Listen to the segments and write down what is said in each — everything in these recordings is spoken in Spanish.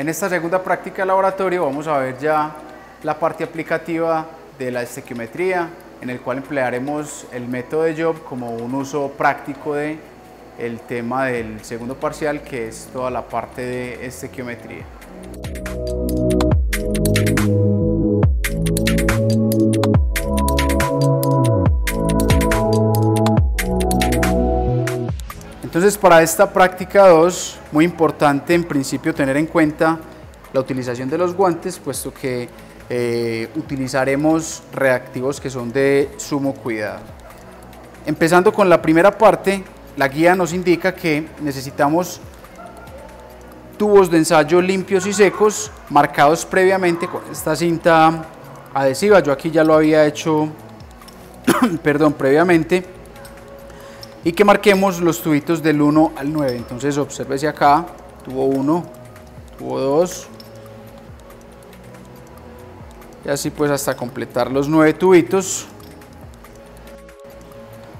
En esta segunda práctica de laboratorio vamos a ver ya la parte aplicativa de la estequiometría, en el cual emplearemos el método de Job como un uso práctico de el tema del segundo parcial, que es toda la parte de estequiometría. Entonces, para esta práctica 2, muy importante en principio tener en cuenta la utilización de los guantes, puesto que utilizaremos reactivos que son de sumo cuidado. Empezando con la primera parte, la guía nos indica que necesitamos tubos de ensayo limpios y secos, marcados previamente con esta cinta adhesiva. Yo aquí ya lo había hecho previamente. Y que marquemos los tubitos del 1 al 9. Entonces obsérvese acá, tubo 1, tubo 2, y así pues hasta completar los 9 tubitos.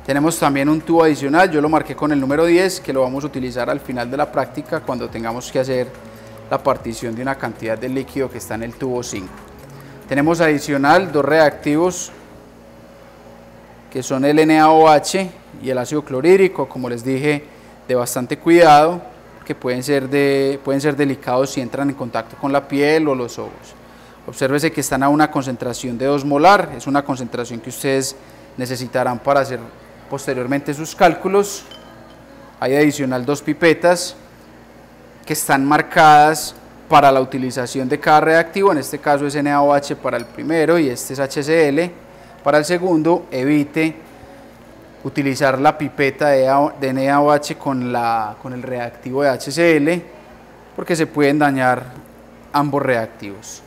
Tenemos también un tubo adicional, yo lo marqué con el número 10, que lo vamos a utilizar al final de la práctica cuando tengamos que hacer la partición de una cantidad de líquido que está en el tubo 5. Tenemos adicional 2 reactivos, que son el NaOH y el ácido clorhídrico, como les dije, de bastante cuidado, que pueden ser delicados si entran en contacto con la piel o los ojos. Obsérvese que están a una concentración de 2 molar, es una concentración que ustedes necesitarán para hacer posteriormente sus cálculos. Hay adicional 2 pipetas que están marcadas para la utilización de cada reactivo, en este caso es NaOH para el primero y este es HCl para el segundo. Evite utilizar la pipeta de NaOH con el reactivo de HCl, porque se pueden dañar ambos reactivos.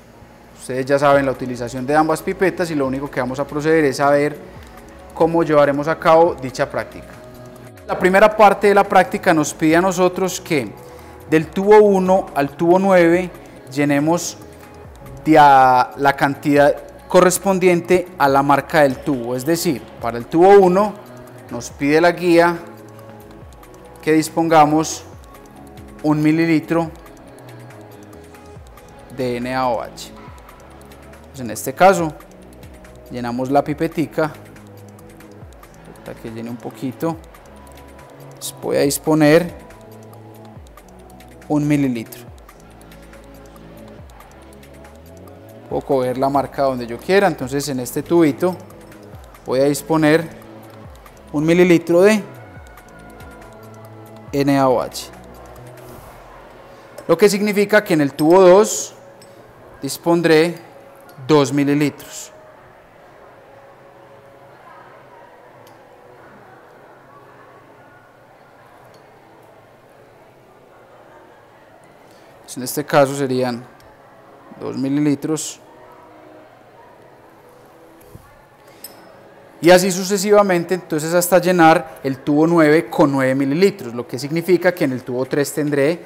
Ustedes ya saben la utilización de ambas pipetas y lo único que vamos a proceder es a ver cómo llevaremos a cabo dicha práctica. La primera parte de la práctica nos pide a nosotros que del tubo 1 al tubo 9 llenemos la cantidad correspondiente a la marca del tubo, es decir, para el tubo 1 nos pide la guía que dispongamos 1 mililitro de NaOH. Pues en este caso llenamos la pipetica, para que llene un poquito. Les voy a disponer 1 mililitro. Puedo coger la marca donde yo quiera, entonces en este tubito voy a disponer 1 mililitro de NaOH, lo que significa que en el tubo 2 dispondré 2 mililitros. En este caso serían 2 mililitros. Y así sucesivamente, entonces hasta llenar el tubo 9 con 9 mililitros, lo que significa que en el tubo 3 tendré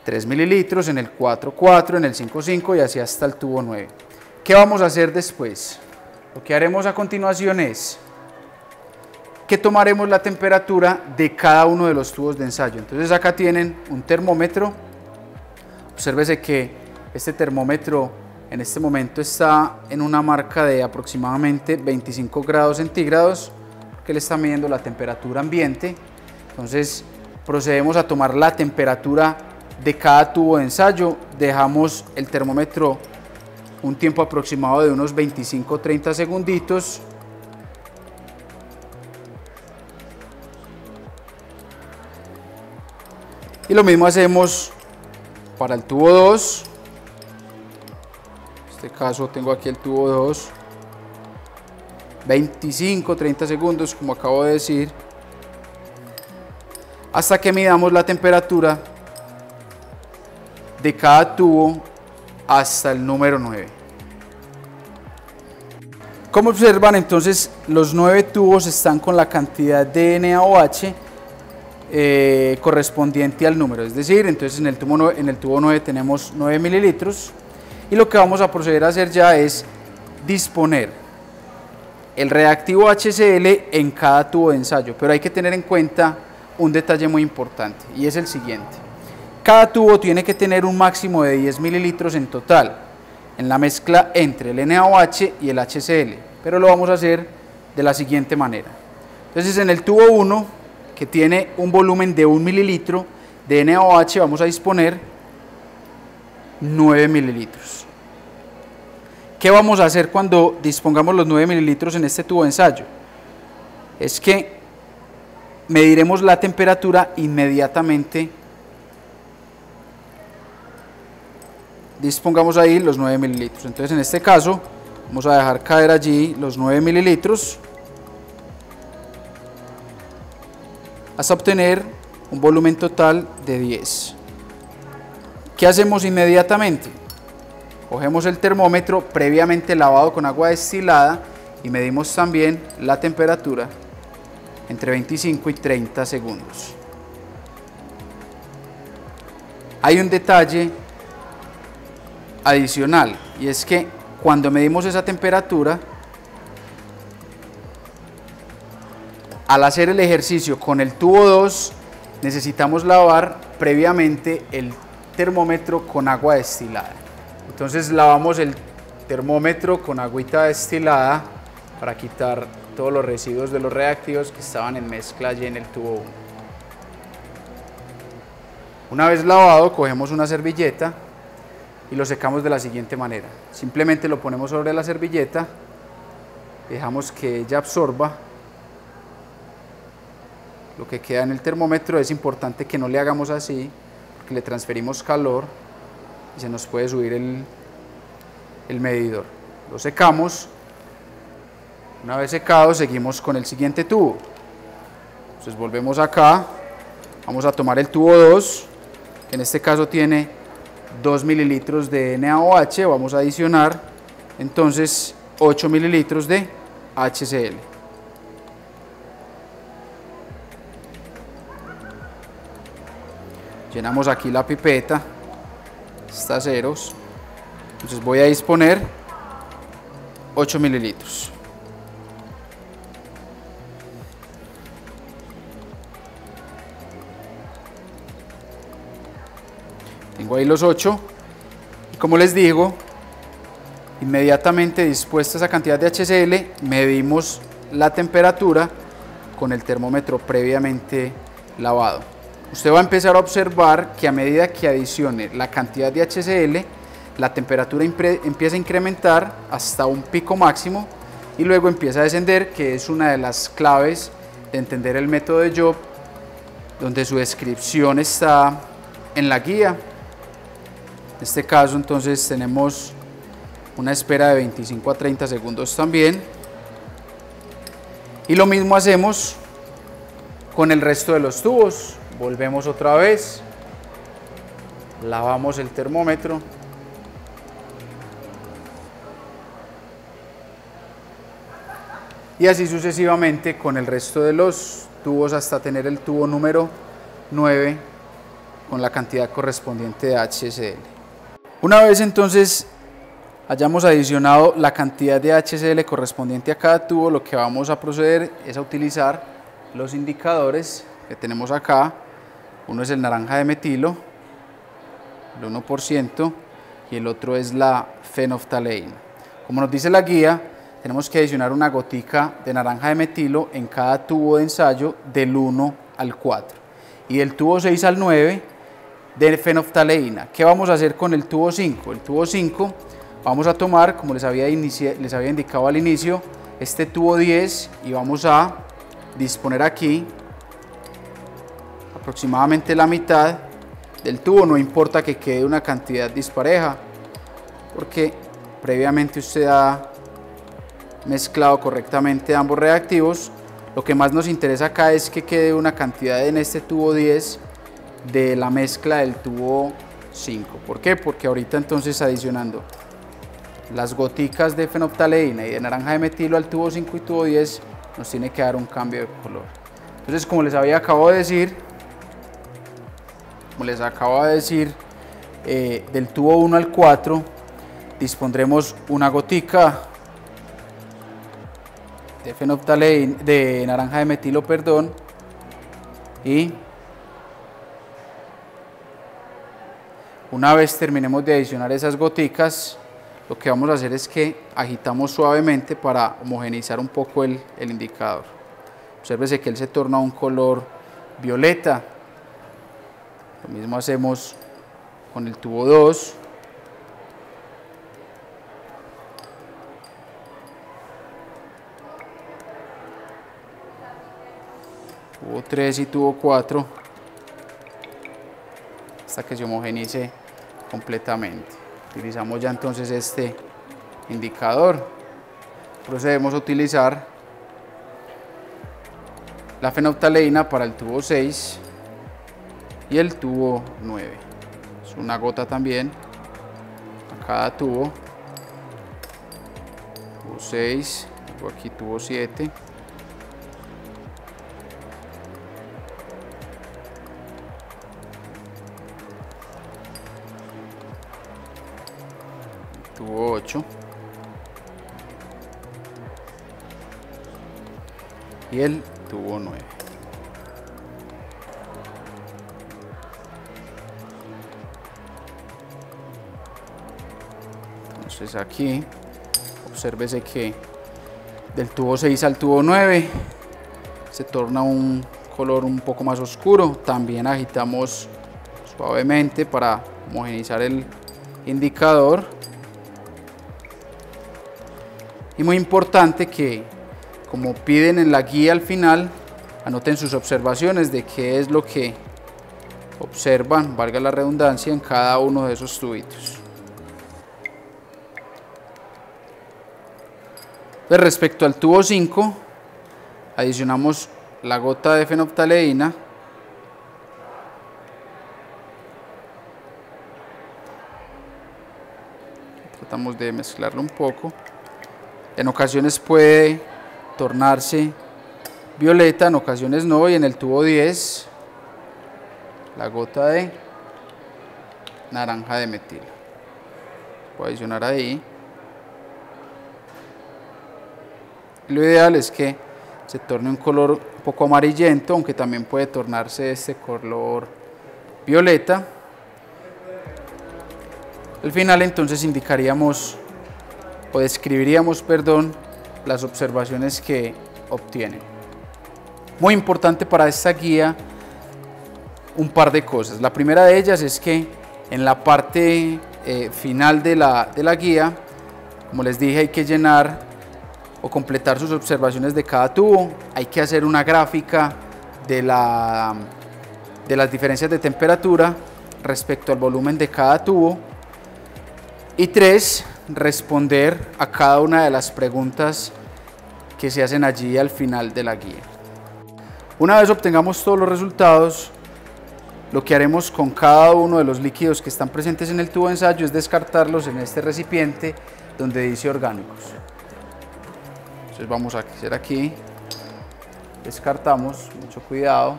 3 mililitros, en el 4, 4, en el 5, 5 y así hasta el tubo 9. ¿Qué vamos a hacer después? Lo que haremos a continuación es que tomaremos la temperatura de cada uno de los tubos de ensayo. Entonces acá tienen un termómetro. Obsérvese que este termómetro en este momento está en una marca de aproximadamente 25 grados centígrados, que le está midiendo la temperatura ambiente. Entonces procedemos a tomar la temperatura de cada tubo de ensayo, dejamos el termómetro un tiempo aproximado de unos 25-30 segunditos. Y lo mismo hacemos para el tubo 2. En este caso tengo aquí el tubo 2, 25-30 segundos, como acabo de decir, hasta que midamos la temperatura de cada tubo hasta el número 9. Como observan, entonces los 9 tubos están con la cantidad de NaOH correspondiente al número, es decir, entonces en el tubo 9 tenemos 9 mililitros y lo que vamos a proceder a hacer ya es disponer el reactivo HCl en cada tubo de ensayo, pero hay que tener en cuenta un detalle muy importante y es el siguiente: Cada tubo tiene que tener un máximo de 10 mililitros en total, en la mezcla entre el NaOH y el HCl, pero lo vamos a hacer de la siguiente manera. Entonces en el tubo 1, que tiene un volumen de 1 mililitro de NaOH, vamos a disponer 9 mililitros. ¿Qué vamos a hacer cuando dispongamos los 9 mililitros en este tubo de ensayo? Es que mediremos la temperatura inmediatamente. Dispongamos ahí los 9 mililitros. Entonces en este caso vamos a dejar caer allí los 9 mililitros hasta obtener un volumen total de 10. ¿Qué hacemos inmediatamente? Cogemos el termómetro previamente lavado con agua destilada y medimos también la temperatura entre 25 y 30 segundos. Hay un detalle adicional, y es que cuando medimos esa temperatura, al hacer el ejercicio con el tubo 2, necesitamos lavar previamente el termómetro con agua destilada. Entonces lavamos el termómetro con agüita destilada para quitar todos los residuos de los reactivos que estaban en mezcla allí en el tubo 1. Una vez lavado, cogemos una servilleta y lo secamos de la siguiente manera. Simplemente lo ponemos sobre la servilleta, dejamos que ella absorba lo que queda en el termómetro. Es importante que no le hagamos así, porque le transferimos calor y se nos puede subir el medidor. Lo secamos. Una vez secado, seguimos con el siguiente tubo. Entonces volvemos acá, vamos a tomar el tubo 2, que en este caso tiene 2 mililitros de NaOH, vamos a adicionar entonces 8 mililitros de HCl. Llenamos aquí la pipeta, está ceros, entonces voy a disponer 8 mililitros. Tengo ahí los 8 y, como les digo, inmediatamente dispuesta esa cantidad de HCl, medimos la temperatura con el termómetro previamente lavado. Usted va a empezar a observar que a medida que adicione la cantidad de HCl, la temperatura empieza a incrementar hasta un pico máximo y luego empieza a descender, que es una de las claves de entender el método de Job, donde su descripción está en la guía. En este caso entonces tenemos una espera de 25 a 30 segundos también, y lo mismo hacemos con el resto de los tubos. Volvemos otra vez, lavamos el termómetro, y así sucesivamente con el resto de los tubos hasta tener el tubo número 9 con la cantidad correspondiente de HCl. Una vez entonces hayamos adicionado la cantidad de HCl correspondiente a cada tubo, lo que vamos a proceder es a utilizar los indicadores que tenemos acá. Uno es el naranja de metilo, el 1%, y el otro es la fenolftaleína. Como nos dice la guía, tenemos que adicionar una gotica de naranja de metilo en cada tubo de ensayo del 1 al 4 y del tubo 6 al 9 de fenolftaleína. ¿Qué vamos a hacer con el tubo 5? El tubo 5 vamos a tomar, como les había indicado al inicio, este tubo 10 y vamos a disponer aquí aproximadamente la mitad del tubo. No importa que quede una cantidad dispareja, porque previamente usted ha mezclado correctamente ambos reactivos. Lo que más nos interesa acá es que quede una cantidad en este tubo 10 de la mezcla del tubo 5. ¿Por qué? Porque ahorita entonces, adicionando las goticas de fenolftaleína y de naranja de metilo al tubo 5 y tubo 10, nos tiene que dar un cambio de color. Entonces, como les acabo de decir, del tubo 1 al 4 dispondremos una gotica de fenolftaleína, de naranja de metilo, y Una vez terminemos de adicionar esas goticas, lo que vamos a hacer es que agitamos suavemente para homogeneizar un poco el indicador. Obsérvese que él se torna un color violeta. Lo mismo hacemos con el tubo 2. Tubo 3 y tubo 4, hasta que se homogeneice completamente. Utilizamos ya entonces este indicador. Procedemos a utilizar la fenolftaleína para el tubo 6 y el tubo 9. Es una gota también a cada tubo. Tubo 6, luego aquí tubo 7. Tubo 8 y el tubo 9. Entonces aquí obsérvese que del tubo 6 al tubo 9 se torna un color un poco más oscuro. También agitamos suavemente para homogeneizar el indicador. Y muy importante que, como piden en la guía al final, anoten sus observaciones de qué es lo que observan, valga la redundancia, en cada uno de esos tubitos. Pues respecto al tubo 5, adicionamos la gota de fenolftaleína. Tratamos de mezclarlo un poco. En ocasiones puede tornarse violeta, en ocasiones no, y en el tubo 10 la gota de naranja de metilo. Voy a adicionar ahí. Lo ideal es que se torne un color un poco amarillento, aunque también puede tornarse este color violeta. Al final entonces indicaríamos o describiríamos, las observaciones que obtienen. Muy importante para esta guía un par de cosas. La primera de ellas es que en la parte final de la guía, como les dije, hay que llenar o completar sus observaciones de cada tubo. Hay que hacer una gráfica de las diferencias de temperatura respecto al volumen de cada tubo. Y 3, responder a cada una de las preguntas que se hacen allí al final de la guía. Una vez obtengamos todos los resultados, lo que haremos con cada uno de los líquidos que están presentes en el tubo de ensayo es descartarlos en este recipiente donde dice orgánicos. Entonces vamos a hacer aquí, descartamos, mucho cuidado.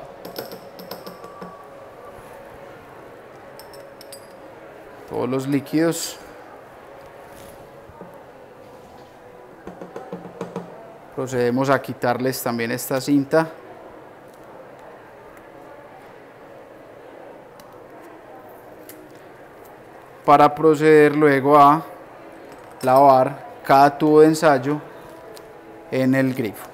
Todos los líquidos. Procedemos a quitarles también esta cinta. Para proceder luego a lavar cada tubo de ensayo en el grifo.